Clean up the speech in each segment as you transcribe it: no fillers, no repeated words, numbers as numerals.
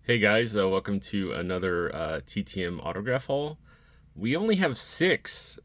Hey guys, welcome to another TTM autograph haul. We only have six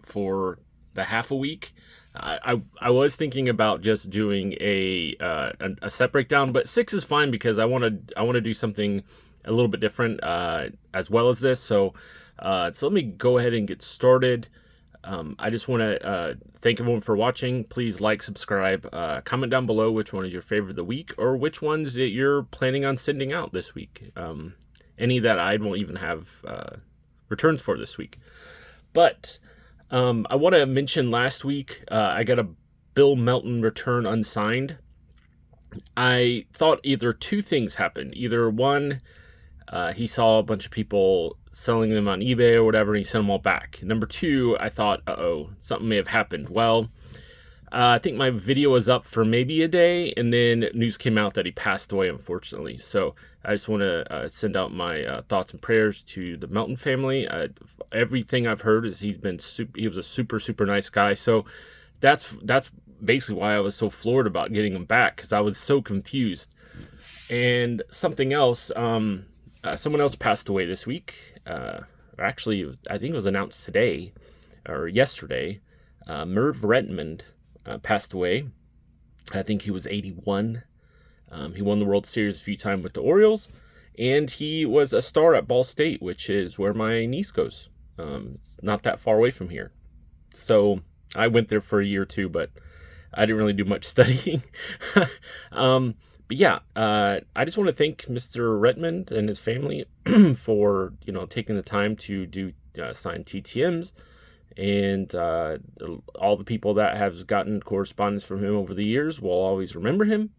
for the half a week. I was thinking about just doing a set breakdown, but six is fine because I want to do something a little bit different as well as this. So let me go ahead and get started. I just want to thank everyone for watching. Please like, subscribe, comment down below which one is your favorite of the week or which ones that you're planning on sending out this week. Any that I won't even have returns for this week. But I want to mention last week I got a Bill Melton return unsigned. I thought either two things happened. Either one, he saw a bunch of people selling them on eBay or whatever, and he sent them all back. Number two, I thought, something may have happened. Well, I think my video was up for maybe a day, and then news came out that he passed away, unfortunately. So I just want to send out my thoughts and prayers to the Melton family. Everything I've heard is he was a super nice guy. So that's basically why I was so floored about getting him back, because I was so confused. And something else, someone else passed away this week. Actually, I think it was announced today or yesterday. Merv Redmond passed away. I think he was 81. He won the World Series a few times with the Orioles, and he was a star at Ball State, which is where my niece goes. It's not that far away from here. So I went there for a year or two, but I didn't really do much studying. But yeah, I just want to thank Mr. Redmond and his family for taking the time to do sign TTMs, and all the people that have gotten correspondence from him over the years will always remember him.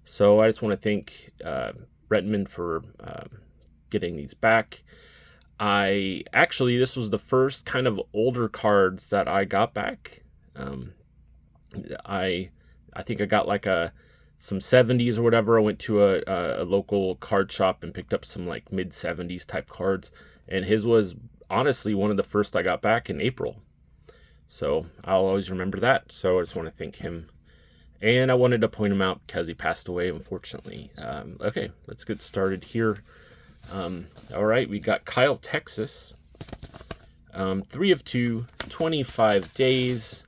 So I just want to thank Redmond for getting these back. This was the first kind of older cards that I got back. I think I got like some 70s or whatever. I went to a local card shop and picked up some like mid 70s type cards, and his was honestly one of the first I got back in April. So I'll always remember that. So I just want to thank him, and I wanted to point him out because he passed away, unfortunately. Okay, let's get started here. All right, we got Kyle Texas, 3 of 2, 25 days.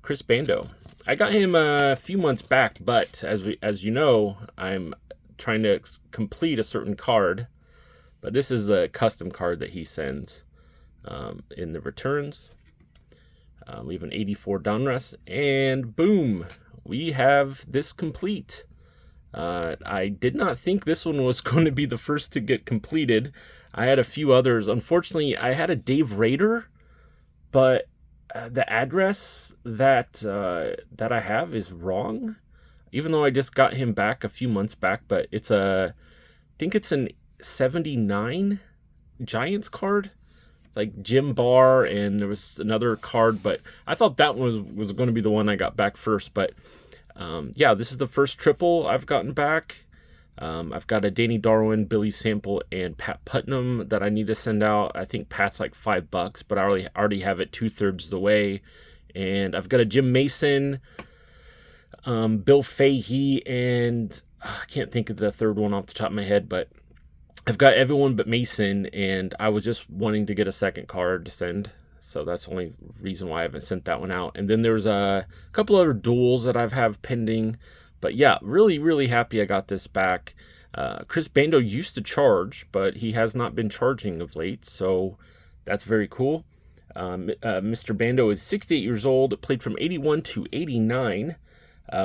Chris Bando. I got him a few months back, but as you know, I'm trying to complete a certain card. But this is the custom card that he sends in the returns. We have an 84 Donruss, and boom, we have this complete. I did not think this one was going to be the first to get completed. I had a few others. Unfortunately, I had a Dave Rader, but the address that I have is wrong, even though I just got him back a few months back. But I think it's an 79 Giants card. It's like Jim Barr, and there was another card, but I thought that one was going to be the one I got back first. But yeah, this is the first triple I've gotten back. I've got a Danny Darwin, Billy Sample, and Pat Putnam that I need to send out. I think Pat's like $5, but I already have it 2/3 the way. And I've got a Jim Mason, Bill Fahey, and I can't think of the third one off the top of my head, but I've got everyone but Mason, and I was just wanting to get a second card to send. So that's the only reason why I haven't sent that one out. And then there's a couple other duels that I have pending. But yeah, really happy I got this back. Chris Bando used to charge, but he has not been charging of late, so that's very cool. Mr. Bando is 68 years old, played from 81 to 89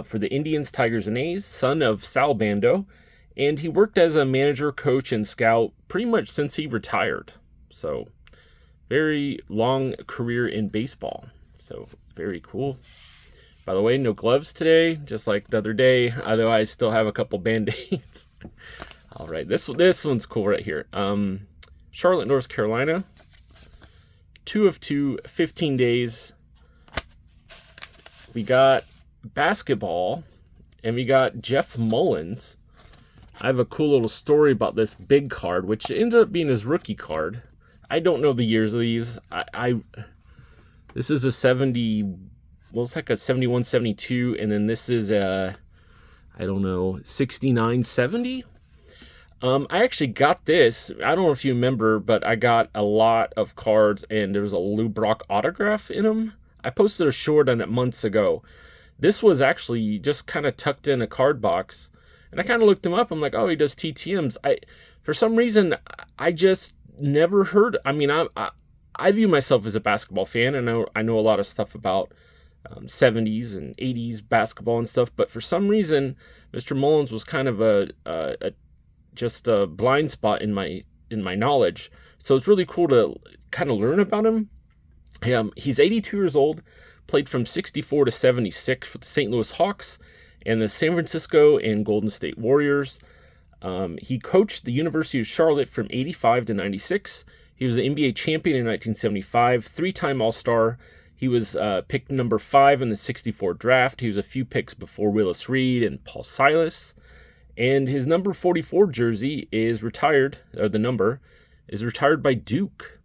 for the Indians, Tigers, and A's, son of Sal Bando, and he worked as a manager, coach, and scout pretty much since he retired. So very long career in baseball. So very cool. By the way, no gloves today, just like the other day, although I still have a couple Band-Aids. All right, this one's cool right here. Charlotte, North Carolina, 2 of 2, 15 days. We got basketball, and we got Jeff Mullins. I have a cool little story about this big card, which ended up being his rookie card. I don't know the years of these. This is a 70... Well, it's like a 71, 72, and then this is a, I don't know, 69, 70. I actually got this. I don't know if you remember, but I got a lot of cards, and there was a Lou Brock autograph in them. I posted a short on it months ago. This was actually just kind of tucked in a card box, and I kind of looked him up. I'm like, oh, he does TTMs. For some reason, I just never heard. I mean, I view myself as a basketball fan, and I know a lot of stuff about 70s and 80s basketball and stuff. But for some reason, Mr. Mullins was kind of just a blind spot in my knowledge. So it's really cool to kind of learn about him. He's 82 years old, played from 64 to 76 for the St. Louis Hawks and the San Francisco and Golden State Warriors. He coached the University of Charlotte from 85 to 96. He was an NBA champion in 1975, three-time All-Star. He was picked number 5 in the 64 draft. He was a few picks before Willis Reed and Paul Silas. And his number 44 jersey is retired, or the number is retired by Duke.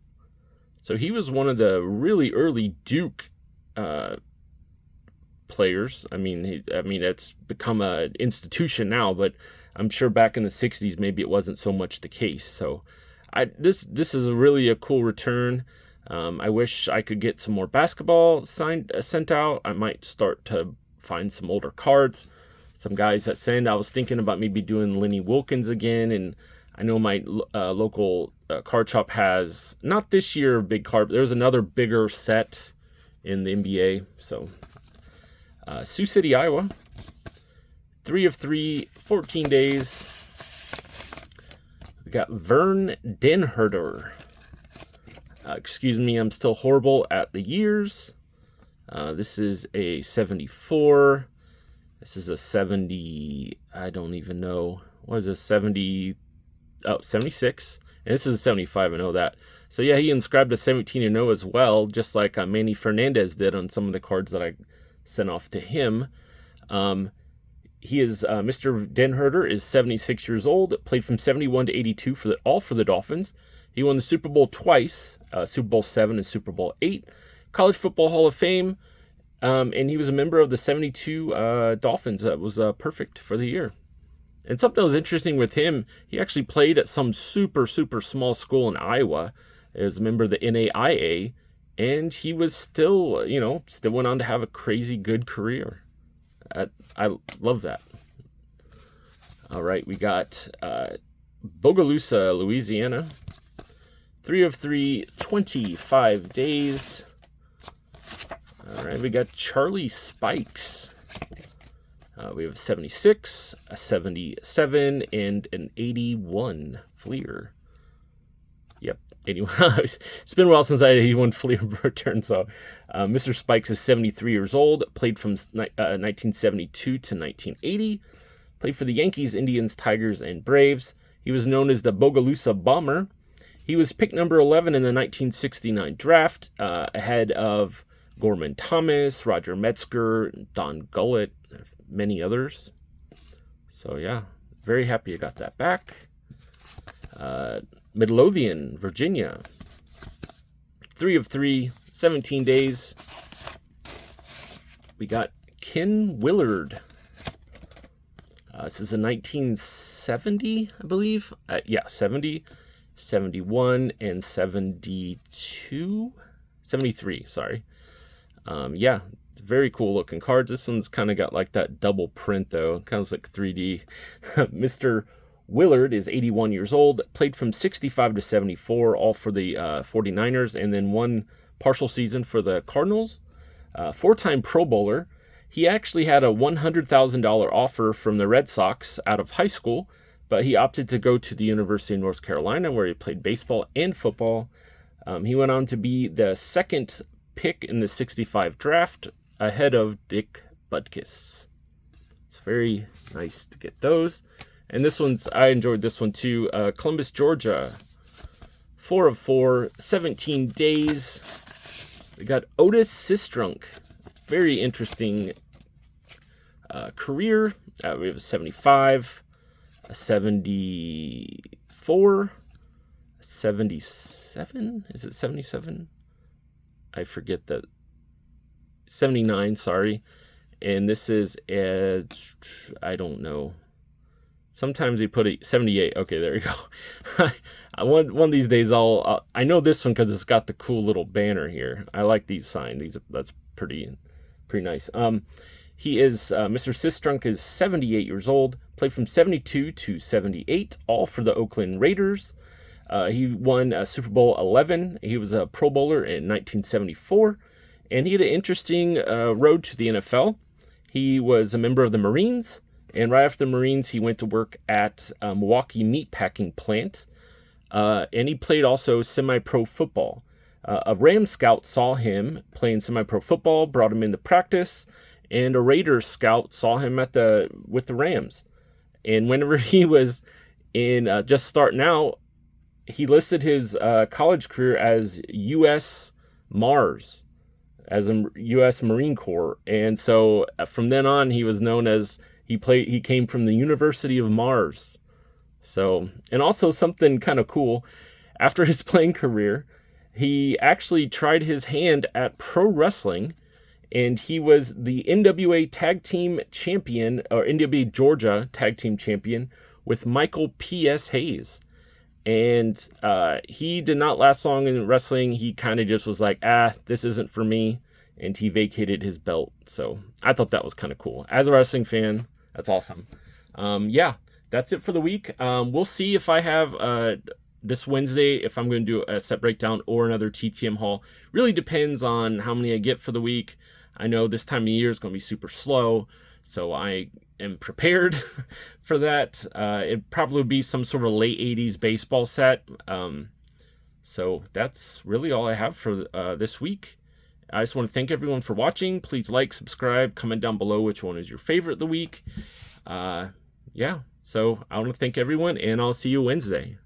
So he was one of the really early Duke players. I mean, it's become an institution now, but I'm sure back in the 60s, maybe it wasn't so much the case. So this is really a cool return. I wish I could get some more basketball sent out. I might start to find some older cards, some guys that send. I was thinking about maybe doing Lenny Wilkins again, and I know my local card shop has, not this year a big card, but there's another bigger set in the NBA. So Sioux City, Iowa, 3 of 3, 14 days. We got Vern Den Herder. Excuse me, I'm still horrible at the years. This is a 74. This is a 70. I don't even know. What is this? 70. Oh, 76. And this is a 75. I know that. So yeah, he inscribed a 17-0 as well, just like Manny Fernandez did on some of the cards that I sent off to him. He is Mr. Den Herder is 76 years old. Played from 71 to 82 for the Dolphins. He won the Super Bowl twice, Super Bowl 7 and Super Bowl 8. College Football Hall of Fame, and he was a member of the 72 Dolphins. That was perfect for the year. And something that was interesting with him, he actually played at some super, super small school in Iowa as a member of the NAIA, and he was still went on to have a crazy good career. I love that. All right, we got Bogalusa, Louisiana. 3 of 3, 25 days. All right, we got Charlie Spikes. We have a 76, a 77, and an 81 Fleer. Yep, 81. It's been a while since I had 81 Fleer return. So Mr. Spikes is 73 years old. Played from 1972 to 1980. Played for the Yankees, Indians, Tigers, and Braves. He was known as the Bogalusa Bomber. He was picked number 11 in the 1969 draft, ahead of Gorman Thomas, Roger Metzger, Don Gullett, many others. So yeah, very happy I got that back. Midlothian, Virginia. 3 of 3, 17 days. We got Ken Willard. This is a 1970, I believe. 70. 71 and 72, 73, sorry. Yeah, very cool looking cards. This one's kind of got like that double print though, kind of like 3D. Mr. Willard is 81 years old, played from 65 to 74, all for the 49ers, and then one partial season for the Cardinals. 4-time Pro Bowler. He actually had a $100,000 offer from the Red Sox out of high school, but he opted to go to the University of North Carolina, where he played baseball and football. He went on to be the second pick in the 65 draft, ahead of Dick Butkus. It's very nice to get those. And I enjoyed this one too. Columbus, Georgia. 4 of 4, 17 days. We got Otis Sistrunk. Very interesting career. We have a 75. A 74, a 77, is it 77? I forget that. 79, sorry. And this is, I don't know. Sometimes they put it 78. Okay, there you go. One of these days I know this one because it's got the cool little banner here. I like these signs. That's pretty nice. He is Mr. Sistrunk is 78 years old. Played from 72 to 78, all for the Oakland Raiders. He won Super Bowl 11. He was a Pro Bowler in 1974, and he had an interesting road to the NFL. He was a member of the Marines, and right after the Marines, he went to work at a Milwaukee meatpacking plant, and he played also semi-pro football. A Rams scout saw him playing semi-pro football, brought him into practice, and a Raiders scout saw him with the Rams. And whenever he was in just starting out, he listed his college career as U.S. Mars, as a U.S. Marine Corps. And so from then on, he was known as, he came from the University of Mars. So, and also something kind of cool, after his playing career, he actually tried his hand at pro wrestling, and he was the NWA Tag Team Champion, or NWA Georgia Tag Team Champion, with Michael P.S. Hayes. And he did not last long in wrestling. He kind of just was like, this isn't for me. And he vacated his belt. So I thought that was kind of cool. As a wrestling fan, that's awesome. Yeah, that's it for the week. We'll see if I have this Wednesday, if I'm going to do a set breakdown or another TTM haul. Really depends on how many I get for the week. I know this time of year is going to be super slow, so I am prepared for that. It'd probably be some sort of late 80s baseball set. So that's really all I have for this week. I just want to thank everyone for watching. Please like, subscribe, comment down below which one is your favorite of the week. Yeah, so I want to thank everyone, and I'll see you Wednesday.